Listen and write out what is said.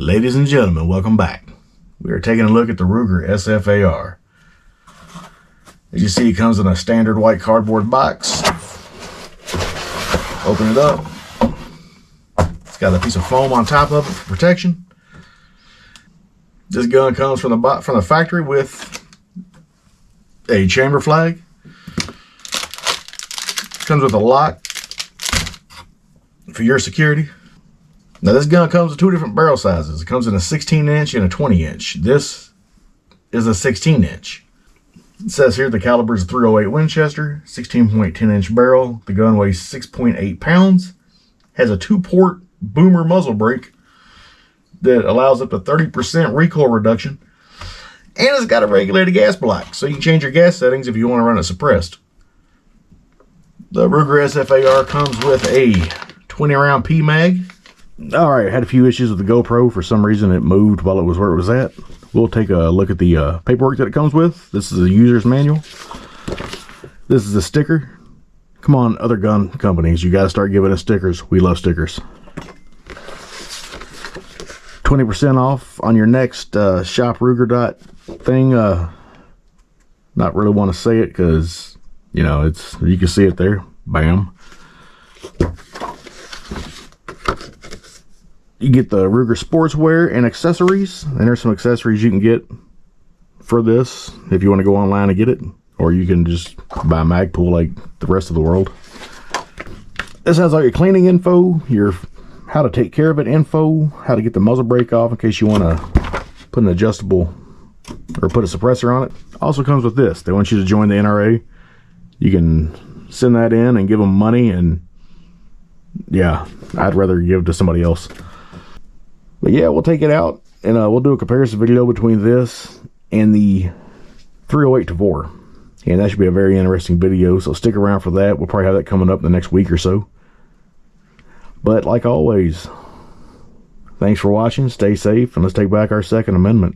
Ladies and gentlemen, welcome back. We are taking a look at the Ruger Sfar. As you see, it comes in a standard white cardboard box. Open it up. It's got a piece of foam on top of it for protection. This gun comes from the factory with a chamber flag. Comes with a lock for your security. Now this gun comes with two different barrel sizes. It comes in a 16-inch and a 20-inch. This is a 16-inch. It says here the caliber is a .308 Winchester, 16.10-inch barrel. The gun weighs 6.8 pounds. Has a 2-port boomer muzzle brake that allows up to 30% recoil reduction. And it's got a regulated gas block, so you can change your gas settings if you want to run it suppressed. The Ruger Sfar comes with a 20-round P-mag. Alright, I had a few issues with the GoPro. For some reason it moved while it was where it was at. We'll take a look at the paperwork that it comes with. This is a user's manual. This is a sticker. Come on, other gun companies, you gotta start giving us stickers. We love stickers. 20% off on your next shop Ruger thing. Not really want to say it because, you know, you can see it there. Bam. You get the Ruger sportswear and accessories, and there's some accessories you can get for this if you want to go online and get it, or you can just buy Magpul like the rest of the world. This has all your cleaning info, your how to take care of it info, how to get the muzzle brake off in case you want to put an adjustable or put a suppressor on it. Also comes with this. They want you to join the NRA. You can send that in and give them money, and yeah, I'd rather give it to somebody else. But yeah, we'll take it out and we'll do a comparison video between this and the 308 Tavor. And that should be a very interesting video, so stick around for that. We'll probably have that coming up in the next week or so. But like always, thanks for watching, stay safe, and let's take back our Second Amendment.